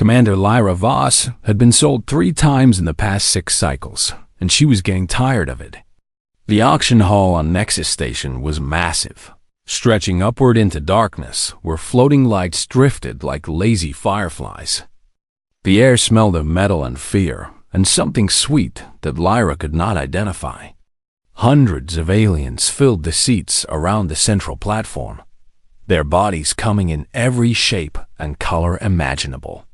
Commander Lyra Voss had been sold 3 times in the past 6 cycles, and she was getting tired of it. The auction hall on Nexus Station was massive, stretching upward into darkness where floating lights drifted like lazy fireflies. The air smelled of metal and fear, and something sweet that Lyra could not identify. Hundreds of aliens filled the seats around the central platform, their bodies coming in every shape and color imaginable.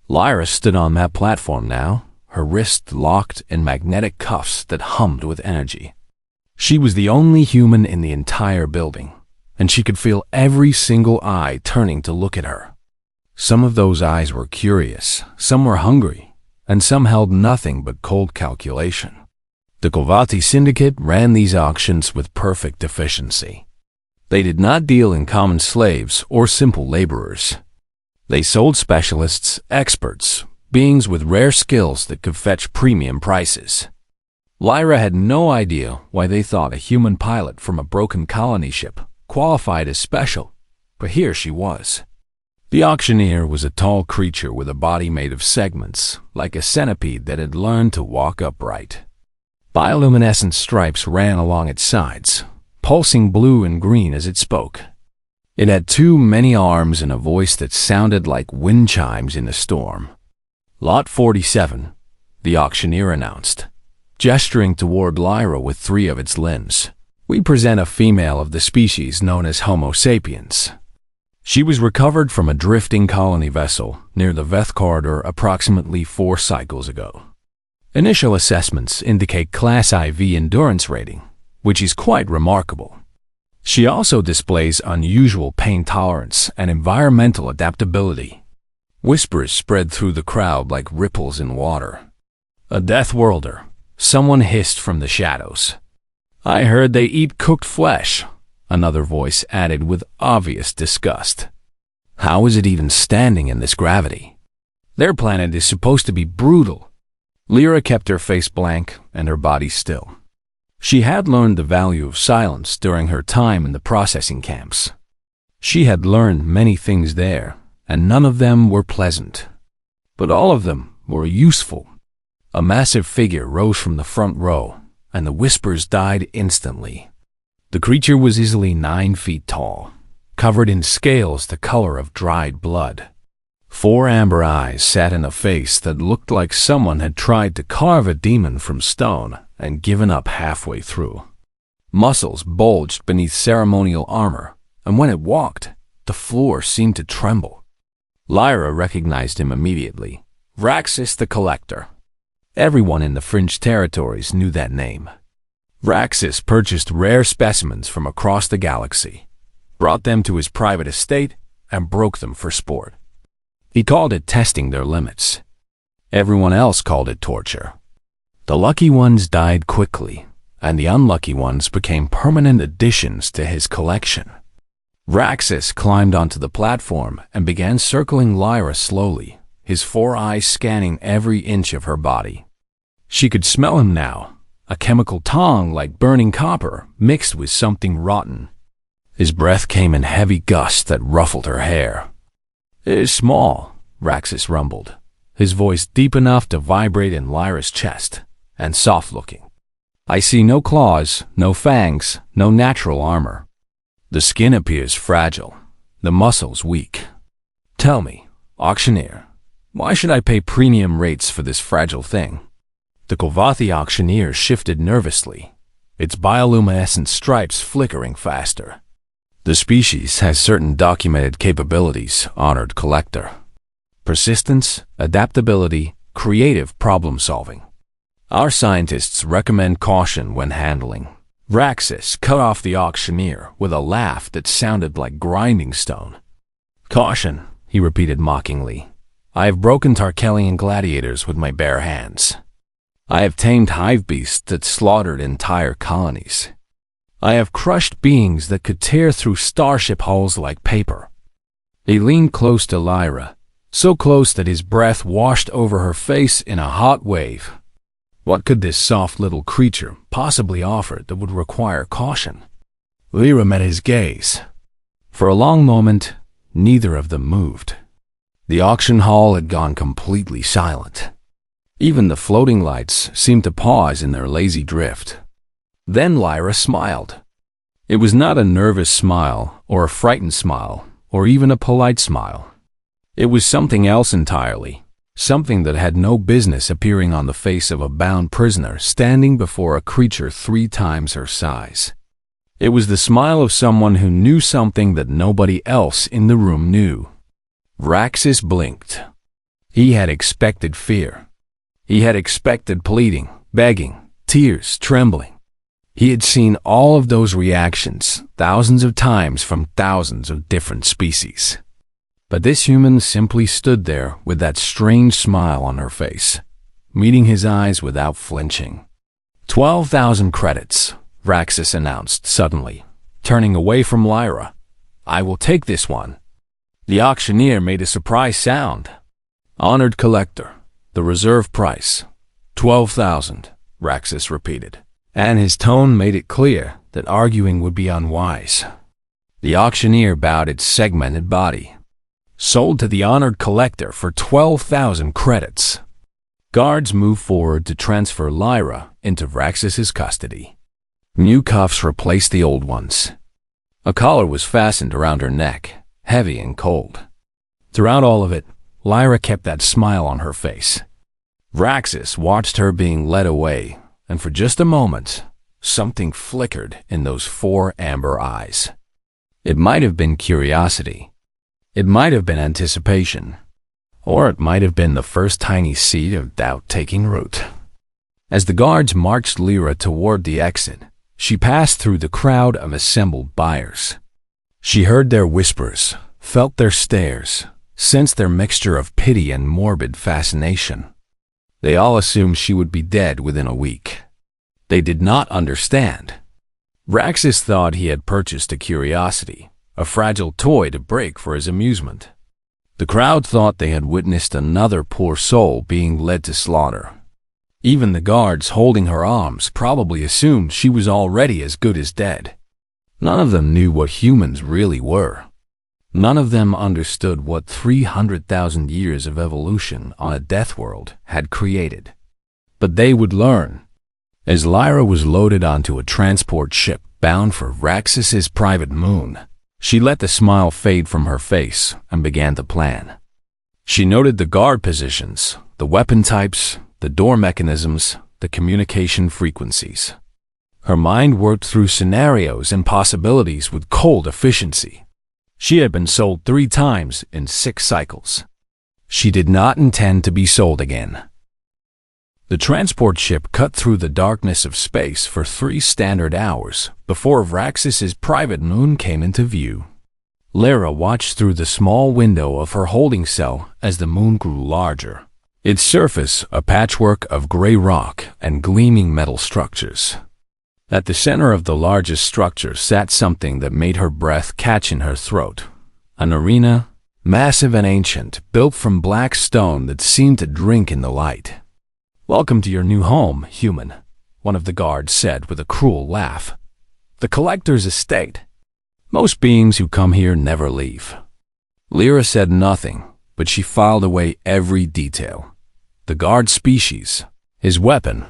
Lyra stood on that platform now, her wrists locked in magnetic cuffs that hummed with energy. She was the only human in the entire building, and she could feel every single eye turning to look at her. Some of those eyes were curious, some were hungry, and some held nothing but cold calculation. The Kovati Syndicate ran these auctions with perfect efficiency. They did not deal in common slaves or simple laborers. They sold specialists, experts, beings with rare skills that could fetch premium prices. Lyra had no idea why they thought a human pilot from a broken colony ship qualified as special, but here she was. The auctioneer was a tall creature with a body made of segments, like a centipede that had learned to walk upright. Bioluminescent stripes ran along its sides, pulsing blue and green as it spoke. It had 2 many arms and a voice that sounded like wind chimes in a storm. Lot 47, the auctioneer announced, gesturing toward Lyra with 3 of its limbs. We present a female of the species known as Homo sapiens. She was recovered from a drifting colony vessel near the Veth corridor approximately 4 cycles ago. Initial assessments indicate Class IV endurance rating, which is quite remarkable. She also displays unusual pain tolerance and environmental adaptability. Whispers spread through the crowd like ripples in water. A Death Worlder, someone hissed from the shadows. I heard they eat cooked flesh, another voice added with obvious disgust. How is it even standing in this gravity? Their planet is supposed to be brutal. Lyra kept her face blank and her body still. She had learned the value of silence during her time in the processing camps. She had learned many things there, and none of them were pleasant. But all of them were useful. A massive figure rose from the front row, and the whispers died instantly. The creature was easily 9 feet tall, covered in scales the color of dried blood. 4 amber eyes sat in a face that looked like someone had tried to carve a demon from stone and given up halfway through. Muscles bulged beneath ceremonial armor, and when it walked, the floor seemed to tremble. Lyra recognized him immediately. Raxus the Collector. Everyone in the Fringe Territories knew that name. Raxus purchased rare specimens from across the galaxy, brought them to his private estate, and broke them for sport. He called it testing their limits. Everyone else called it torture. The lucky ones died quickly, and the unlucky ones became permanent additions to his collection. Raxus climbed onto the platform and began circling Lyra slowly, his 4 eyes scanning every inch of her body. She could smell him now, a chemical tongue like burning copper mixed with something rotten. His breath came in heavy gusts that ruffled her hair. It is small, Raxus rumbled, his voice deep enough to vibrate in Lyra's chest, and soft-looking. I see no claws, no fangs, no natural armor. The skin appears fragile, the muscles weak. Tell me, auctioneer, why should I pay premium rates for this fragile thing? The Kovathi auctioneer shifted nervously, its bioluminescent stripes flickering faster. The species has certain documented capabilities, honored collector. Persistence, adaptability, creative problem-solving. Our scientists recommend caution when handling. Raxus cut off the auctioneer with a laugh that sounded like grinding stone. Caution, he repeated mockingly. I have broken Tarkelian gladiators with my bare hands. I have tamed hive beasts that slaughtered entire colonies. I have crushed beings that could tear through starship hulls like paper. He leaned close to Lyra, so close that his breath washed over her face in a hot wave. What could this soft little creature possibly offer that would require caution? Lyra met his gaze. For a long moment, neither of them moved. The auction hall had gone completely silent. Even the floating lights seemed to pause in their lazy drift. Then Lyra smiled. It was not a nervous smile, or a frightened smile, or even a polite smile. It was something else entirely, something that had no business appearing on the face of a bound prisoner standing before a creature 3 times her size. It was the smile of someone who knew something that nobody else in the room knew. Raxus blinked. He had expected fear. He had expected pleading, begging, tears, trembling. He had seen all of those reactions thousands of times from thousands of different species. But this human simply stood there with that strange smile on her face, meeting his eyes without flinching. 12,000 credits, Raxus announced suddenly, turning away from Lyra. I will take this one. The auctioneer made a surprised sound. Honored collector, the reserve price, 12,000, Raxus repeated, and his tone made it clear that arguing would be unwise. The auctioneer bowed its segmented body. Sold to the honored collector for 12,000 credits. Guards moved forward to transfer Lyra into Raxus's custody. New cuffs replaced the old ones. A collar was fastened around her neck, heavy and cold. Throughout all of it, Lyra kept that smile on her face. Raxus watched her being led away, and for just a moment, something flickered in those 4 amber eyes. It might have been curiosity. It might have been anticipation, or it might have been the first tiny seed of doubt taking root. As the guards marched Lyra toward the exit, she passed through the crowd of assembled buyers. She heard their whispers, felt their stares, sensed their mixture of pity and morbid fascination. They all assumed she would be dead within a week. They did not understand. Raxus thought he had purchased a curiosity, a fragile toy to break for his amusement. The crowd thought they had witnessed another poor soul being led to slaughter. Even the guards holding her arms probably assumed she was already as good as dead. None of them knew what humans really were. None of them understood what 300,000 years of evolution on a death world had created. But they would learn. As Lyra was loaded onto a transport ship bound for Raxus's private moon, she let the smile fade from her face and began to plan. She noted the guard positions, the weapon types, the door mechanisms, the communication frequencies. Her mind worked through scenarios and possibilities with cold efficiency. She had been sold 3 times in 6 cycles. She did not intend to be sold again. The transport ship cut through the darkness of space for 3 standard hours before Raxus's private moon came into view. Lyra watched through the small window of her holding cell as the moon grew larger, its surface a patchwork of gray rock and gleaming metal structures. At the center of the largest structure sat something that made her breath catch in her throat. An arena, massive and ancient, built from black stone that seemed to drink in the light. Welcome to your new home, human, one of the guards said with a cruel laugh. The collector's estate. Most beings who come here never leave. Lyra said nothing, but she filed away every detail. The guard's species, his weapon,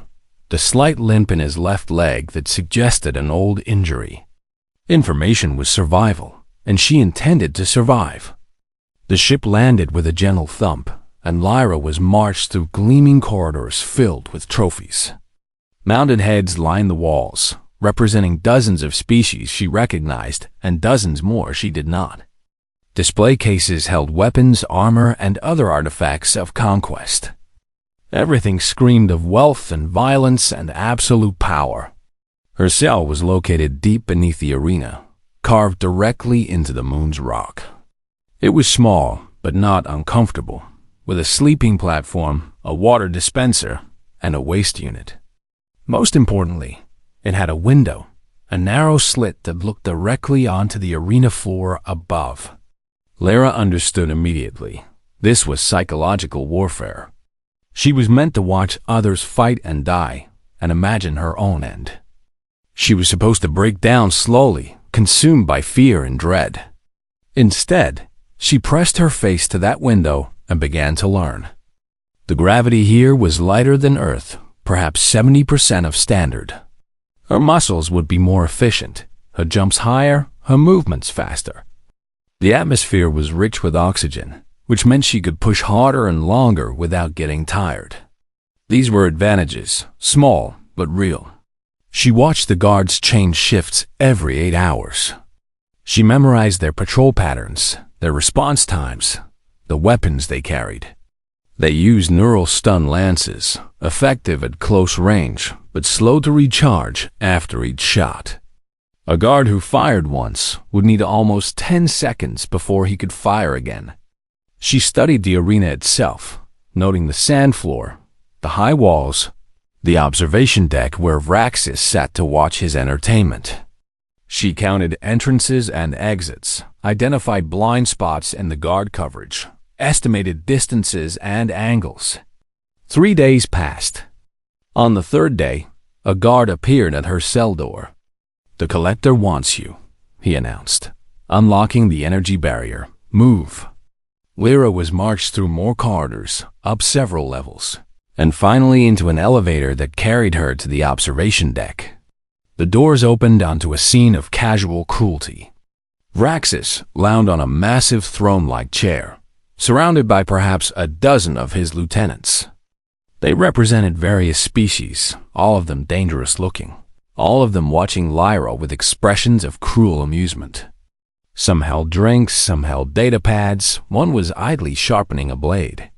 the slight limp in his left leg that suggested an old injury. Information was survival, and she intended to survive. The ship landed with a gentle thump, and Lyra was marched through gleaming corridors filled with trophies. Mounted heads lined the walls, representing dozens of species she recognized and dozens more she did not. Display cases held weapons, armor, and other artifacts of conquest. Everything screamed of wealth and violence and absolute power. Her cell was located deep beneath the arena, carved directly into the moon's rock. It was small, but not uncomfortable, with a sleeping platform, a water dispenser, and a waste unit. Most importantly, it had a window, a narrow slit that looked directly onto the arena floor above. Lyra understood immediately. This was psychological warfare. She was meant to watch others fight and die, and imagine her own end. She was supposed to break down slowly, consumed by fear and dread. Instead, She pressed her face to that window and began to learn. The gravity here was lighter than Earth, perhaps 70% of standard. Her muscles would be more efficient, her jumps higher, her movements faster. The atmosphere was rich with oxygen, which meant she could push harder and longer without getting tired. These were advantages, small but real. She watched the guards change shifts every 8 hours. She memorized their patrol patterns, their response times, the weapons they carried. They used neural stun lances, effective at close range, but slow to recharge after each shot. A guard who fired once would need almost 10 seconds before he could fire again. She studied the arena itself, noting the sand floor, the high walls, the observation deck where Vraxis sat to watch his entertainment. She counted entrances and exits, identified blind spots in the guard coverage, estimated distances and angles. 3 days passed. On the third day, a guard appeared at her cell door. "The collector wants you," he announced, unlocking the energy barrier. "Move." Lyra was marched through more corridors, up several levels, and finally into an elevator that carried her to the observation deck. The doors opened onto a scene of casual cruelty. Vraxis lounged on a massive throne-like chair, surrounded by perhaps a dozen of his lieutenants. They represented various species, all of them dangerous-looking, all of them watching Lyra with expressions of cruel amusement. Some held drinks, some held data pads, one was idly sharpening a blade.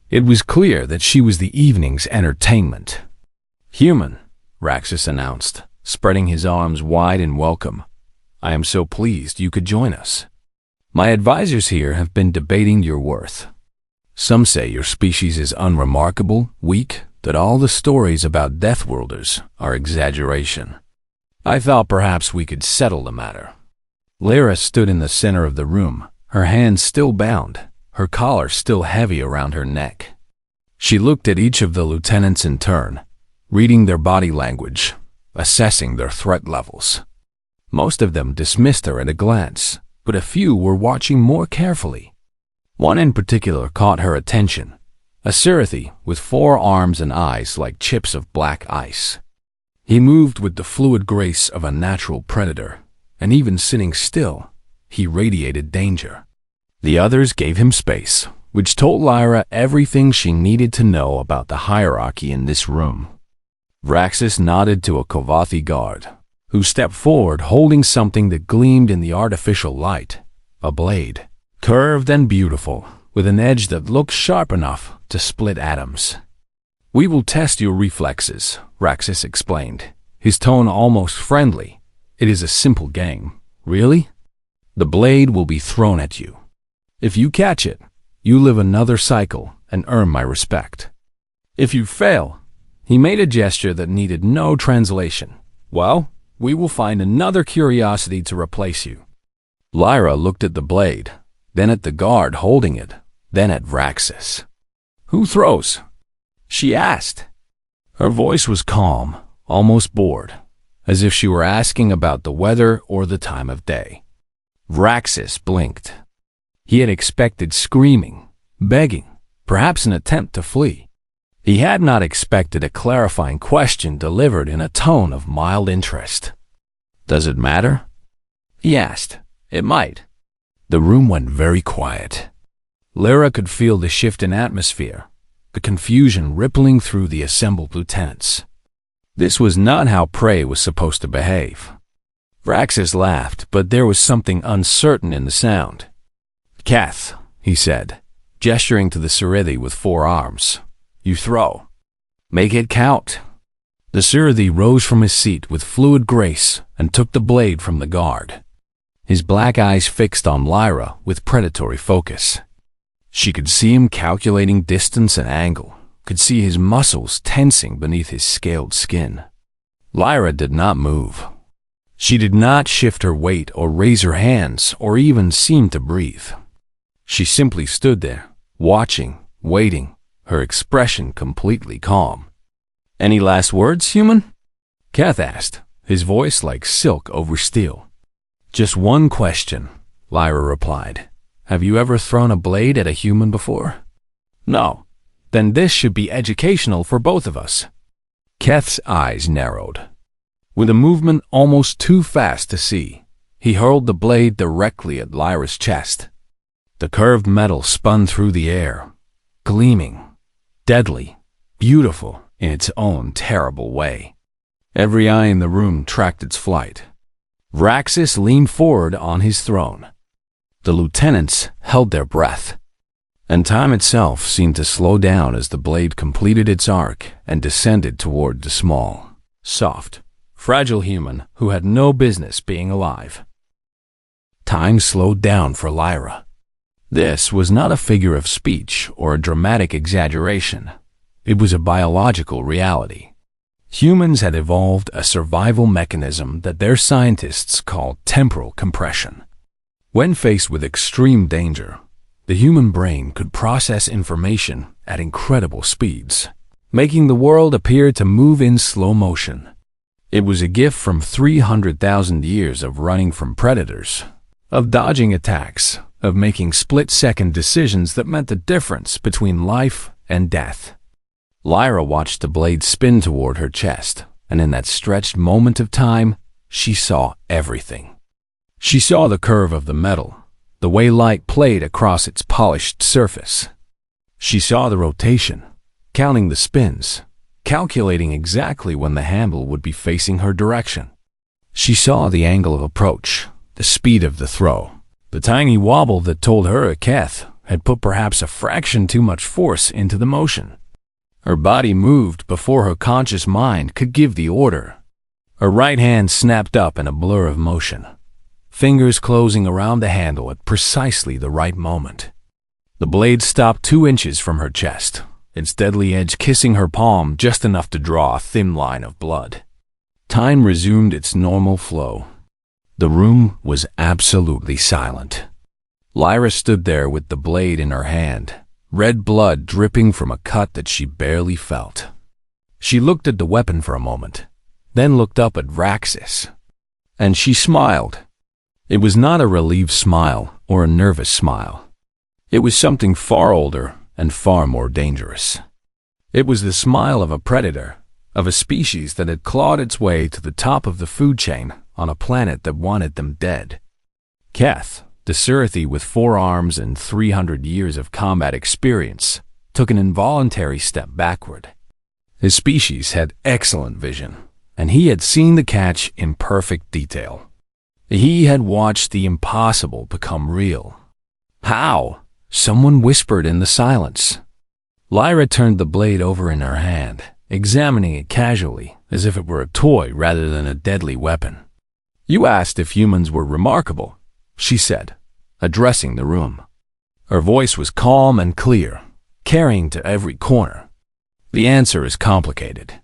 It was clear that she was the evening's entertainment. "Human," Vraxis announced, spreading his arms wide in welcome. "I am so pleased you could join us. My advisors here have been debating your worth. Some say your species is unremarkable, weak, that all the stories about Deathworlders are exaggeration. I thought perhaps we could settle the matter." Lyra stood in the center of the room, her hands still bound, her collar still heavy around her neck. She looked at each of the lieutenants in turn, reading their body language, assessing their threat levels. Most of them dismissed her at a glance, but a few were watching more carefully. One in particular caught her attention, a Serathi with 4 arms and eyes like chips of black ice. He moved with the fluid grace of a natural predator, and even sitting still, he radiated danger. The others gave him space, which told Lyra everything she needed to know about the hierarchy in this room. Vraxis nodded to a Kovathi guard, who stepped forward holding something that gleamed in the artificial light, a blade, curved and beautiful, with an edge that looked sharp enough to split atoms. "We will test your reflexes," Vraxis explained, his tone almost friendly. "It is a simple game." "Really?" "The blade will be thrown at you. If you catch it, you live another cycle and earn my respect. If you fail," he made a gesture that needed no translation, "well, we will find another curiosity to replace you." Lyra looked at the blade, then at the guard holding it, then at Vraxis. "Who throws?" she asked. Her voice was calm, almost bored, as if she were asking about the weather or the time of day. Vraxis blinked. He had expected screaming, begging, perhaps an attempt to flee. He had not expected a clarifying question delivered in a tone of mild interest. "Does it matter?" he asked. "It might." The room went very quiet. Lyra could feel the shift in atmosphere, the confusion rippling through the assembled lieutenants. This was not how prey was supposed to behave. Vraxis laughed, but there was something uncertain in the sound. "Kath," he said, gesturing to the Serathi with 4 arms. "You throw. Make it count." The Serathi rose from his seat with fluid grace and took the blade from the guard. His black eyes fixed on Lyra with predatory focus. She could see him calculating distance and angle, could see his muscles tensing beneath his scaled skin. Lyra did not move. She did not shift her weight or raise her hands or even seem to breathe. She simply stood there, watching, waiting, her expression completely calm. "Any last words, human?" Kath asked, his voice like silk over steel. "Just one question," Lyra replied, Have you ever thrown a blade at a human before? No. Then this should be educational for both of us. Keth's eyes narrowed. With a movement almost too fast to see, he hurled the blade directly at Lyra's chest. The curved metal spun through the air, gleaming, deadly, beautiful in its own terrible way. Every eye in the room tracked its flight. Raxus leaned forward on his throne. The lieutenants held their breath, and time itself seemed to slow down as the blade completed its arc and descended toward the small, soft, fragile human who had no business being alive. Time slowed down for Lyra. This was not a figure of speech or a dramatic exaggeration. It was a biological reality. Humans had evolved a survival mechanism that their scientists called temporal compression. When faced with extreme danger, the human brain could process information at incredible speeds, making the world appear to move in slow motion. It was a gift from 300,000 years of running from predators, of dodging attacks, of making split-second decisions that meant the difference between life and death. Lyra watched the blade spin toward her chest, and in that stretched moment of time, she saw everything. She saw the curve of the metal, the way light played across its polished surface. She saw the rotation, counting the spins, calculating exactly when the handle would be facing her direction. She saw the angle of approach, the speed of the throw, the tiny wobble that told her Keth had put perhaps a fraction too much force into the motion. Her body moved before her conscious mind could give the order. Her right hand snapped up in a blur of motion, fingers closing around the handle at precisely the right moment. The blade stopped 2 inches from her chest, its deadly edge kissing her palm just enough to draw a thin line of blood. Time resumed its normal flow. The room was absolutely silent. Lyra stood there with the blade in her hand, red blood dripping from a cut that she barely felt. She looked at the weapon for a moment, then looked up at Raxus, and she smiled. It was not a relieved smile or a nervous smile. It was something far older and far more dangerous. It was the smile of a predator, of a species that had clawed its way to the top of the food chain on a planet that wanted them dead. Keth, the Surathi with 4 arms and 300 years of combat experience, took an involuntary step backward. His species had excellent vision, and he had seen the catch in perfect detail. He had watched the impossible become real. How? Someone whispered in the silence. Lyra turned the blade over in her hand, examining it casually, as if it were a toy rather than a deadly weapon. "You asked if humans were remarkable," she said, addressing the room. Her voice was calm and clear, carrying to every corner. "The answer is complicated.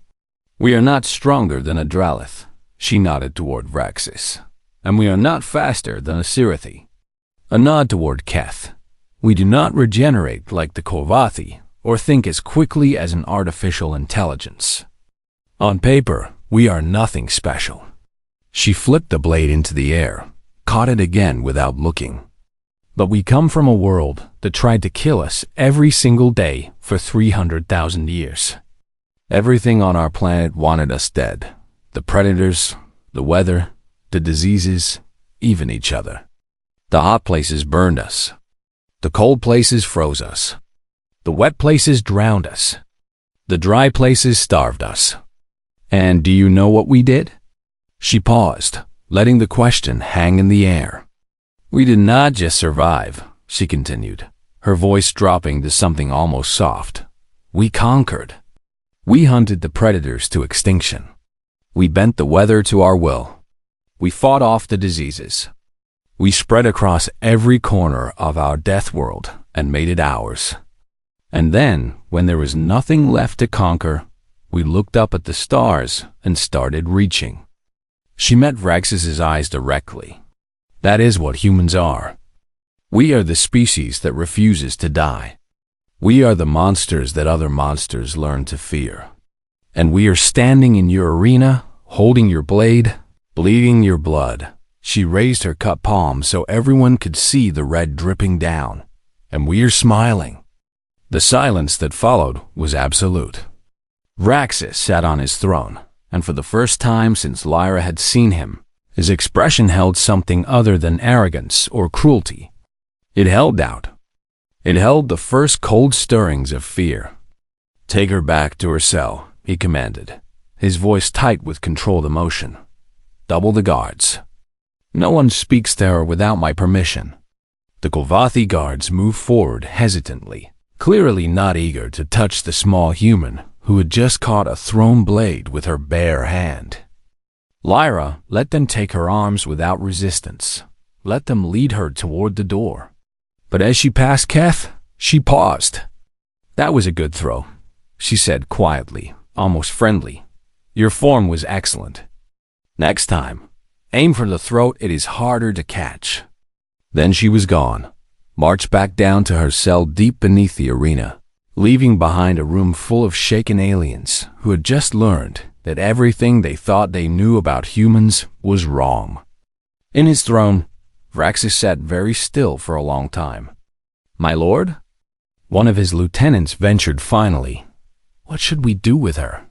We are not stronger than a Dralith," she nodded toward Raxus, "and we are not faster than a Surathi." A nod toward Keth. "We do not regenerate like the Kovathi, or think as quickly as an artificial intelligence. On paper, we are nothing special." She flipped the blade into the air, caught it again without looking. "But we come from a world that tried to kill us every single day for 300,000 years. Everything on our planet wanted us dead. The predators, the weather, the diseases, even each other. The hot places burned us. The cold places froze us. The wet places drowned us. The dry places starved us. And do you know what we did?" She paused, letting the question hang in the air. "We did not just survive," she continued, her voice dropping to something almost soft. "We conquered. We hunted the predators to extinction. We bent the weather to our will. We fought off the diseases. We spread across every corner of our death world and made it ours. And then, when there was nothing left to conquer, we looked up at the stars and started reaching." She met Raxus's eyes directly. "That is what humans are. We are the species that refuses to die. We are the monsters that other monsters learn to fear. And we are standing in your arena, holding your blade, bleeding your blood, She raised her cut palm so everyone could see the red dripping down, and we're smiling. The silence that followed was absolute. Vraxis sat on his throne, and for the first time since Lyra had seen him, his expression held something other than arrogance or cruelty. It held doubt. It held the first cold stirrings of fear. "Take her back to her cell," he commanded, his voice tight with controlled emotion. "Double the guards. No one speaks to her without my permission." The Kolvathi guards moved forward hesitantly, clearly not eager to touch the small human who had just caught a thrown blade with her bare hand. Lyra let them take her arms without resistance, let them lead her toward the door. But as she passed Keth, she paused. "That was a good throw," she said quietly, almost friendly. "Your form was excellent. Next time, aim for the throat. It is harder to catch." Then she was gone, marched back down to her cell deep beneath the arena, leaving behind a room full of shaken aliens who had just learned that everything they thought they knew about humans was wrong. In his throne, Vraxis sat very still for a long time. "My lord?" One of his lieutenants ventured finally. "What should we do with her?"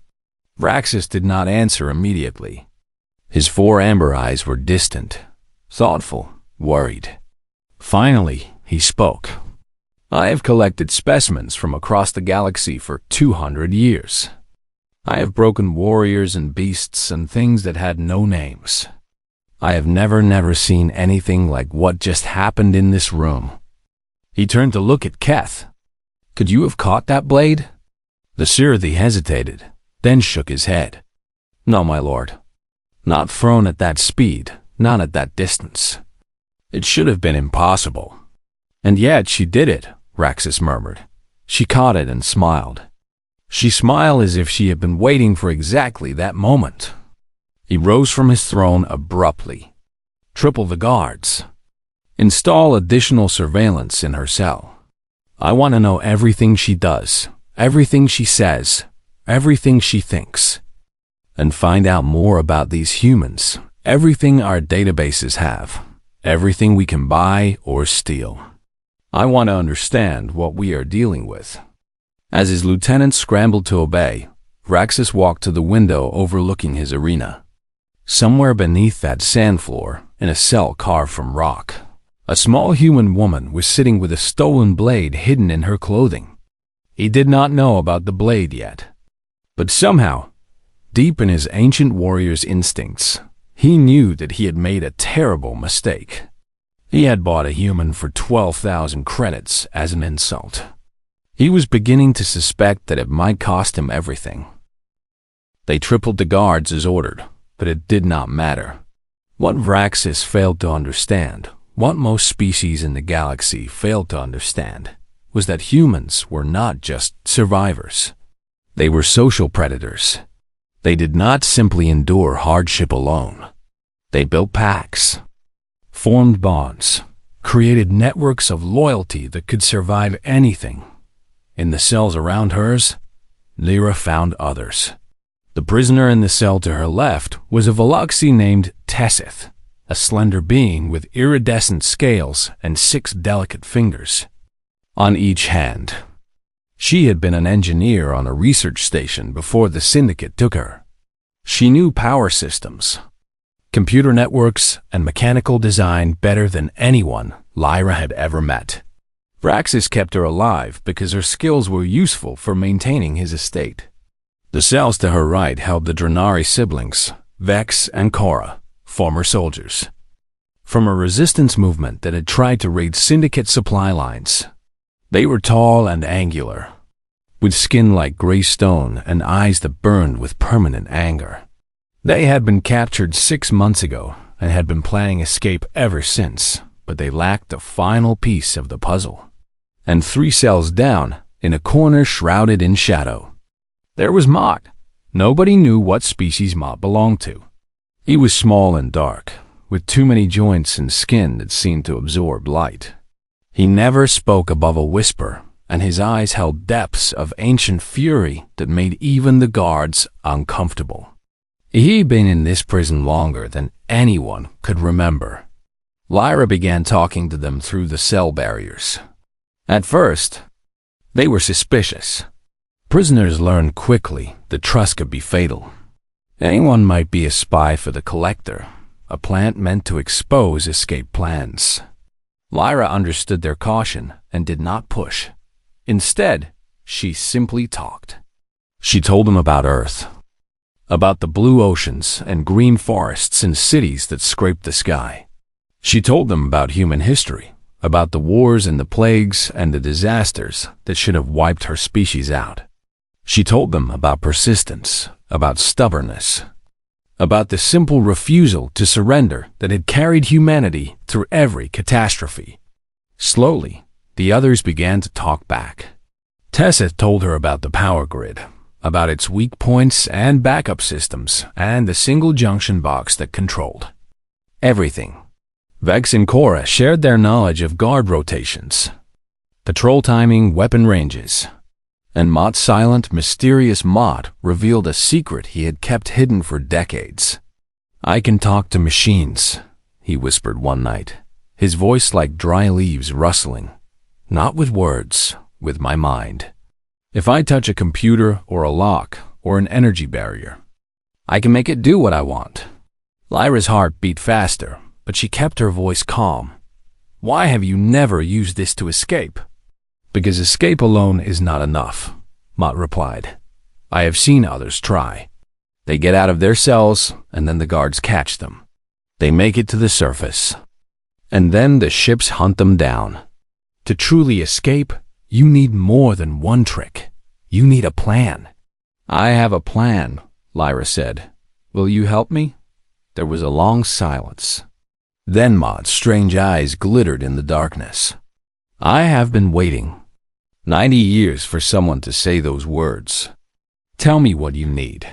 Vraxis did not answer immediately. His 4 amber eyes were distant, thoughtful, worried. Finally, he spoke. "I have collected specimens from across the galaxy for 200 years. I have broken warriors and beasts and things that had no names. I have never seen anything like what just happened in this room." He turned to look at Keth. "Could you have caught that blade?" The Sirathi hesitated, then shook his head. "No, my lord. Not thrown at that speed, not at that distance. It should have been impossible." "And yet she did it," Vraxis murmured. "She caught it and smiled. She smiled as if she had been waiting for exactly that moment." He rose from his throne abruptly. "Triple the guards. Install additional surveillance in her cell. I want to know everything she does, everything she says, everything she thinks. And find out more about these humans, everything our databases have, everything we can buy or steal. I want to understand what we are dealing with." As his lieutenants scrambled to obey, Vraxis walked to the window overlooking his arena. Somewhere beneath that sand floor, in a cell carved from rock, a small human woman was sitting with a stolen blade hidden in her clothing. He did not know about the blade yet, but somehow, deep in his ancient warrior's instincts, he knew that he had made a terrible mistake. He had bought a human for 12,000 credits as an insult. He was beginning to suspect that it might cost him everything. They tripled the guards as ordered, but it did not matter. What Vraxis failed to understand, what most species in the galaxy failed to understand, was that humans were not just survivors. They were social predators. They did not simply endure hardship alone. They built packs, formed bonds, created networks of loyalty that could survive anything. In the cells around hers, Lyra found others. The prisoner in the cell to her left was a Veloxi named Tessith, a slender being with iridescent scales and 6 delicate fingers on each hand. She had been an engineer on a research station before the Syndicate took her. She knew power systems, computer networks, and mechanical design better than anyone Lyra had ever met. Vraxis kept her alive because her skills were useful for maintaining his estate. The cells to her right held the Drenari siblings, Vex and Cora, former soldiers, from a resistance movement that had tried to raid Syndicate supply lines. They were tall and angular, with skin like gray stone and eyes that burned with permanent anger. They had been captured 6 months ago and had been planning escape ever since, but they lacked the final piece of the puzzle. And 3 cells down, in a corner shrouded in shadow, there was Mott. Nobody knew what species Mott belonged to. He was small and dark, with too many joints and skin that seemed to absorb light. He never spoke above a whisper, and his eyes held depths of ancient fury that made even the guards uncomfortable. He'd been in this prison longer than anyone could remember. Lyra began talking to them through the cell barriers. At first, they were suspicious. Prisoners learned quickly that trust could be fatal. Anyone might be a spy for the Collector, a plant meant to expose escape plans. Lyra understood their caution and did not push. Instead, she simply talked. She told them about Earth, about the blue oceans and green forests and cities that scraped the sky. She told them about human history, about the wars and the plagues and the disasters that should have wiped her species out. She told them about persistence, about stubbornness, about the simple refusal to surrender that had carried humanity through every catastrophe. Slowly, the others began to talk back. Tessa told her about the power grid, about its weak points and backup systems, and the single junction box that controlled everything. Vex and Cora shared their knowledge of guard rotations, patrol timing, weapon ranges, and Mott's silent, mysterious Mott revealed a secret he had kept hidden for decades. "I can talk to machines," he whispered one night, his voice like dry leaves rustling. "Not with words, with my mind. If I touch a computer or a lock or an energy barrier, I can make it do what I want." Lyra's heart beat faster, but she kept her voice calm. "Why have you never used this to escape?" "Because escape alone is not enough," Mott replied. "I have seen others try. They get out of their cells, and then the guards catch them. They make it to the surface, and then the ships hunt them down. To truly escape, you need more than one trick. You need a plan." "I have a plan," Lyra said. "Will you help me?" There was a long silence. Then Mott's strange eyes glittered in the darkness. "I have been waiting 90 years for someone to say those words. Tell me what you need."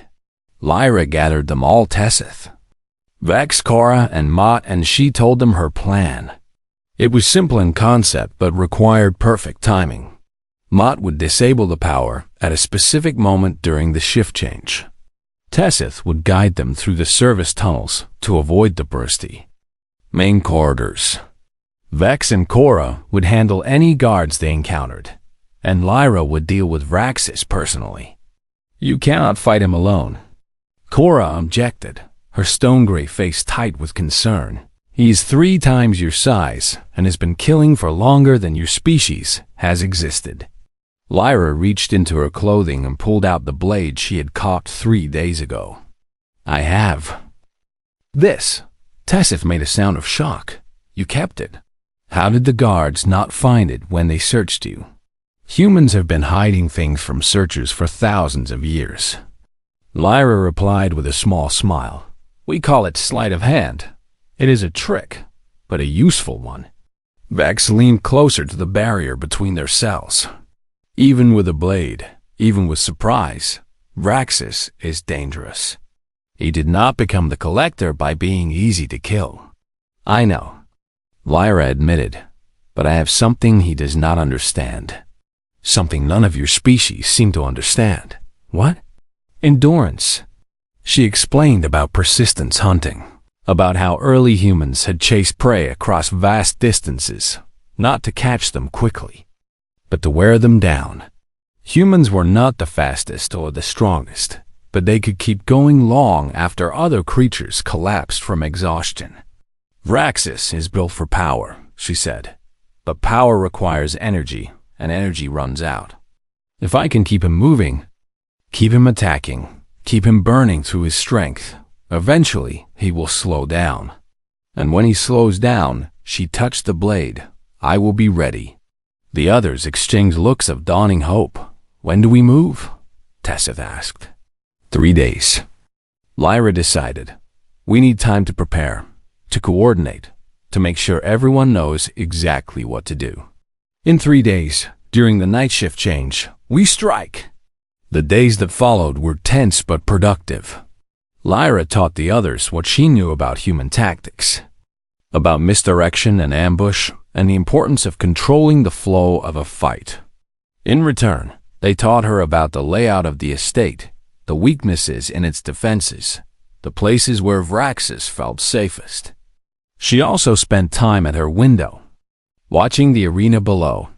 Lyra gathered them all Tessith, Vex, Cora, and Mott, and she told them her plan. It was simple in concept but required perfect timing. Mott would disable the power at a specific moment during the shift change. Tessith would guide them through the service tunnels to avoid the bursty main corridors. Vex and Cora would handle any guards they encountered, and Lyra would deal with Raxus personally. "You cannot fight him alone," Cora objected, her stone-gray face tight with concern. "He's 3 times your size and has been killing for longer than your species has existed." Lyra reached into her clothing and pulled out the blade she had caught 3 days ago. "I have this." Tessith made a sound of shock. "You kept it. How did the guards not find it when they searched you?" "Humans have been hiding things from searchers for thousands of years," Lyra replied with a small smile. "We call it sleight of hand. It is a trick, but a useful one." Vex leaned closer to the barrier between their cells. "Even with a blade, even with surprise, Raxus is dangerous. He did not become the Collector by being easy to kill." "I know," Lyra admitted, "but I have something he does not understand. Something none of your species seem to understand." "What?" "Endurance." She explained about persistence hunting, about how early humans had chased prey across vast distances, not to catch them quickly, but to wear them down. Humans were not the fastest or the strongest, but they could keep going long after other creatures collapsed from exhaustion. "Raxus is built for power," she said, "but power requires energy, and energy runs out. If I can keep him moving, keep him attacking, keep him burning through his strength, eventually he will slow down. And when he slows down," she touched the blade, "I will be ready." The others exchanged looks of dawning hope. "When do we move?" Tessith asked. 3 days. Lyra decided. "We need time to prepare, to coordinate, to make sure everyone knows exactly what to do. In 3 days, during the night shift change, we strike." The days that followed were tense but productive. Lyra taught the others what she knew about human tactics, about misdirection and ambush, and the importance of controlling the flow of a fight. In return, they taught her about the layout of the estate, the weaknesses in its defenses, the places where Vraxis felt safest. She also spent time at her window, watching the arena below.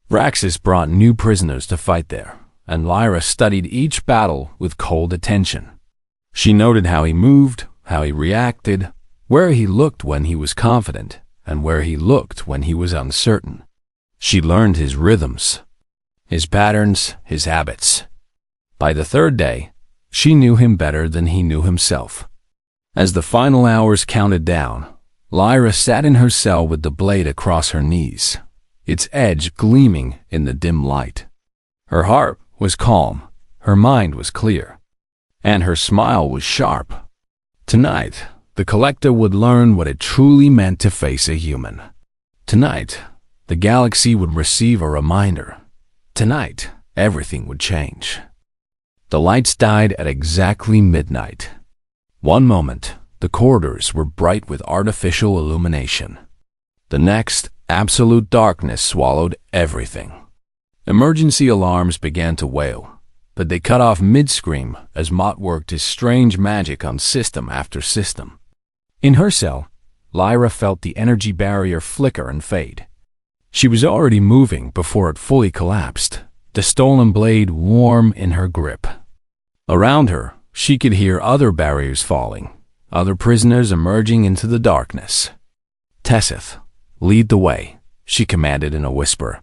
Vraxis brought new prisoners to fight there, and Lyra studied each battle with cold attention. She noted how he moved, how he reacted, where he looked when he was confident, and where he looked when he was uncertain. She learned his rhythms, his patterns, his habits. By the third day, she knew him better than he knew himself. As the final hours counted down, Lyra sat in her cell with the blade across her knees, its edge gleaming in the dim light. Her heart was calm, her mind was clear, and her smile was sharp. Tonight, the collector would learn what it truly meant to face a human. Tonight, the galaxy would receive a reminder. Tonight, everything would change. The lights died at exactly midnight. One moment, the corridors were bright with artificial illumination. The next, absolute darkness swallowed everything. Emergency alarms began to wail, but they cut off mid-scream as Mott worked his strange magic on system after system. In her cell, Lyra felt the energy barrier flicker and fade. She was already moving before it fully collapsed, the stolen blade warm in her grip. Around her, she could hear other barriers falling, other prisoners emerging into the darkness. "Tessith, lead the way," she commanded in a whisper.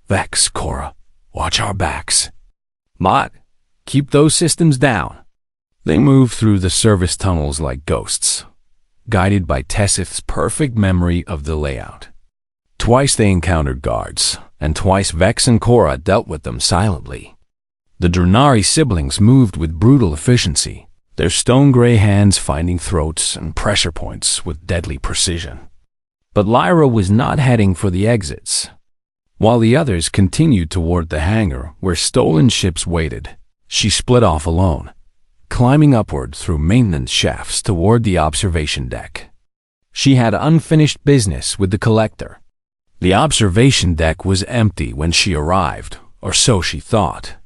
"Vex, Cora, watch our backs. Mott, keep those systems down." They moved through the service tunnels like ghosts, guided by Tessith's perfect memory of the layout. Twice they encountered guards, and twice Vex and Cora dealt with them silently. The Drenari siblings moved with brutal efficiency, their stone-gray hands finding throats and pressure points with deadly precision. But Lyra was not heading for the exits. While the others continued toward the hangar where stolen ships waited, she split off alone, climbing upward through maintenance shafts toward the observation deck. She had unfinished business with the collector. The observation deck was empty when she arrived, or so she thought.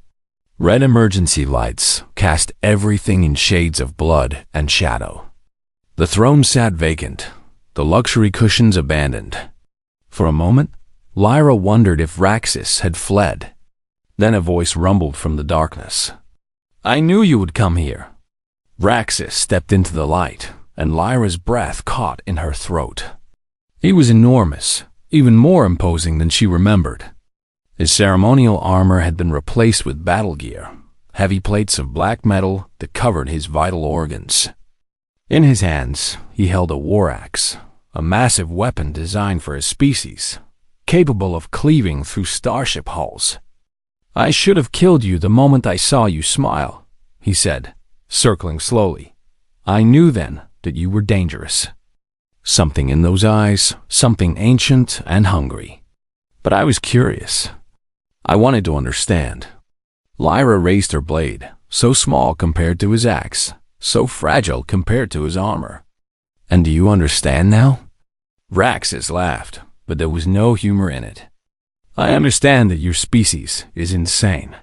Red emergency lights cast everything in shades of blood and shadow. The throne sat vacant, the luxury cushions abandoned. For a moment, Lyra wondered if Vraxis had fled. Then a voice rumbled from the darkness. "I knew you would come here." Vraxis stepped into the light, and Lyra's breath caught in her throat. He was enormous, even more imposing than she remembered. His ceremonial armor had been replaced with battle gear, heavy plates of black metal that covered his vital organs. In his hands, he held a war axe, a massive weapon designed for his species, capable of cleaving through starship hulls. "I should have killed you the moment I saw you smile," he said, circling slowly. "I knew then that you were dangerous." Something in those eyes, something ancient and hungry. But I was curious. I wanted to understand. Lyra raised her blade, so small compared to his axe, so fragile compared to his armor. "And do you understand now?" Vraxis laughed, but there was no humor in it. "I understand that your species is insane.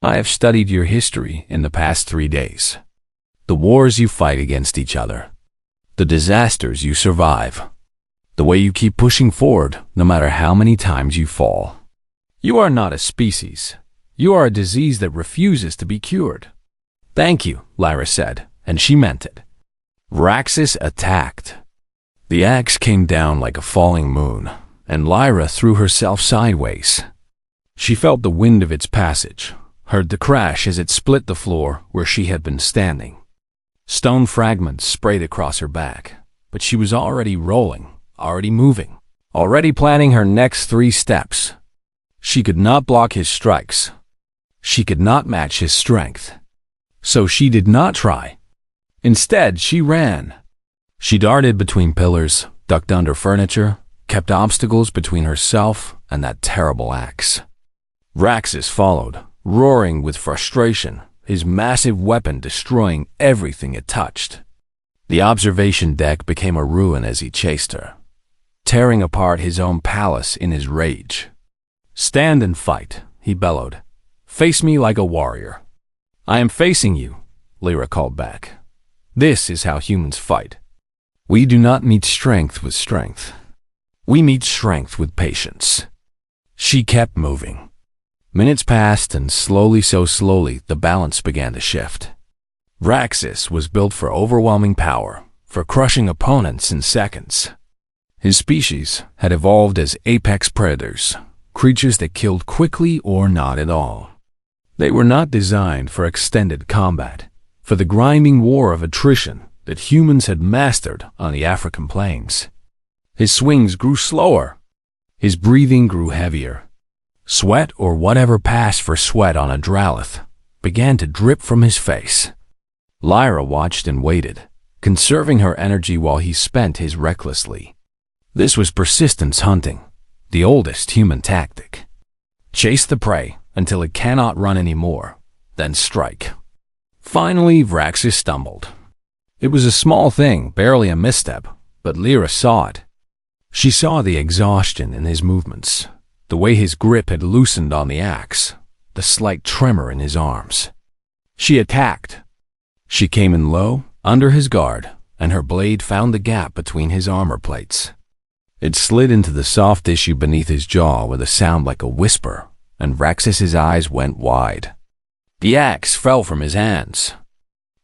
I have studied your history in the past 3 days. The wars you fight against each other. The disasters you survive. The way you keep pushing forward no matter how many times you fall. You are not a species. You are a disease that refuses to be cured." "Thank you," Lyra said, and she meant it. Vraxis attacked. The axe came down like a falling moon, and Lyra threw herself sideways. She felt the wind of its passage, heard the crash as it split the floor where she had been standing. Stone fragments sprayed across her back, but she was already rolling, already moving, already planning her next 3 steps. She could not block his strikes. She could not match his strength. So she did not try. Instead, she ran. She darted between pillars, ducked under furniture, kept obstacles between herself and that terrible axe. Vraxis followed, roaring with frustration, his massive weapon destroying everything it touched. The observation deck became a ruin as he chased her, tearing apart his own palace in his rage. "Stand and fight," he bellowed. "Face me like a warrior." "I am facing you," Lyra called back. This is how humans fight. We do not meet strength with strength. We meet strength with patience. She kept moving. Minutes passed, and slowly, the balance began to shift. Vraxis was built for overwhelming power, for crushing opponents in seconds. His species had evolved as apex predators, creatures that killed quickly or not at all. They were not designed for extended combat, for the grinding war of attrition that humans had mastered on the African plains. His swings grew slower. His breathing grew heavier. Sweat, or whatever passed for sweat on a Dralith, began to drip from his face. Lyra watched and waited, conserving her energy while he spent his recklessly. This was persistence hunting, the oldest human tactic. Chase the prey until it cannot run anymore, then strike. Finally, Vraxis stumbled. It was a small thing, barely a misstep, but Lyra saw it. She saw the exhaustion in his movements, the way his grip had loosened on the axe, the slight tremor in his arms. She attacked. She came in low, under his guard, and her blade found the gap between his armor plates. It slid into the soft tissue beneath his jaw with a sound like a whisper, and Vraxis's eyes went wide. The axe fell from his hands.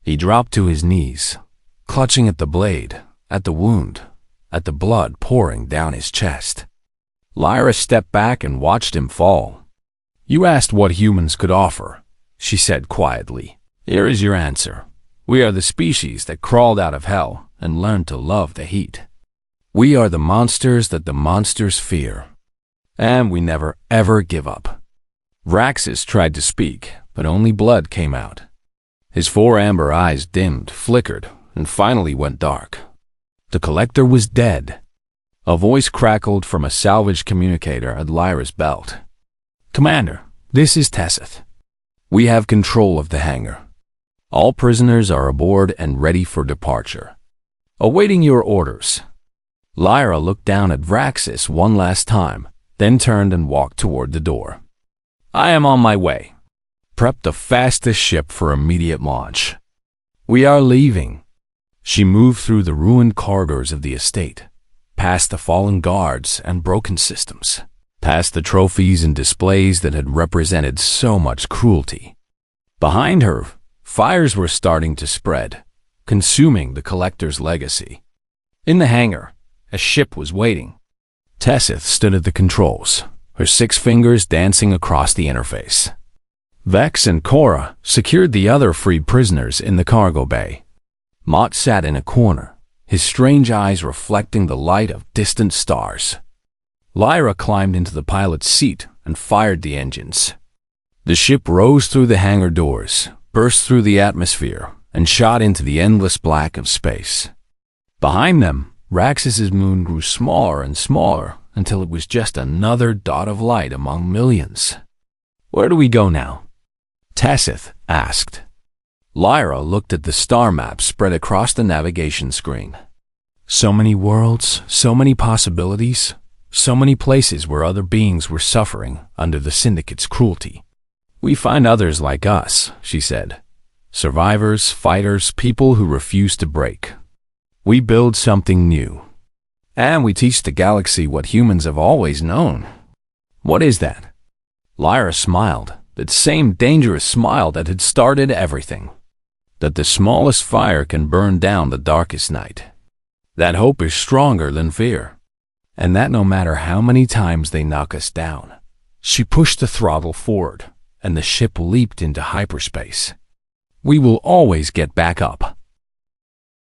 He dropped to his knees, clutching at the blade, at the wound, at the blood pouring down his chest. Lyra stepped back and watched him fall. "You asked what humans could offer," she said quietly. "Here is your answer. We are the species that crawled out of hell and learned to love the heat. We are the monsters that the monsters fear. And we never ever give up." Vraxis tried to speak, but only blood came out. His four amber eyes dimmed, flickered, and finally went dark. The collector was dead. A voice crackled from a salvage communicator at Lyra's belt. "Commander, this is Tessith. We have control of the hangar. All prisoners are aboard and ready for departure. Awaiting your orders." Lyra looked down at Vraxis one last time, then turned and walked toward the door. "I am on my way. Prep the fastest ship for immediate launch. We are leaving." She moved through the ruined corridors of the estate, past the fallen guards and broken systems, past the trophies and displays that had represented so much cruelty. Behind her, fires were starting to spread, consuming the collector's legacy. In the hangar, a ship was waiting. Tessith stood at the controls, her 6 fingers dancing across the interface. Vex and Cora secured the other freed prisoners in the cargo bay. Mott sat in a corner, his strange eyes reflecting the light of distant stars. Lyra climbed into the pilot's seat and fired the engines. The ship rose through the hangar doors, burst through the atmosphere, and shot into the endless black of space. Behind them, Raxus's moon grew smaller and smaller until it was just another dot of light among millions. "Where do we go now?" Tessith asked. Lyra looked at the star map spread across the navigation screen. So many worlds, so many possibilities, so many places where other beings were suffering under the Syndicate's cruelty. "We find others like us," she said. "Survivors, fighters, people who refuse to break. We build something new. And we teach the galaxy what humans have always known." "What is that?" Lyra smiled, that same dangerous smile that had started everything. "That the smallest fire can burn down the darkest night. That hope is stronger than fear. And that no matter how many times they knock us down." She pushed the throttle forward, and the ship leaped into hyperspace. "We will always get back up."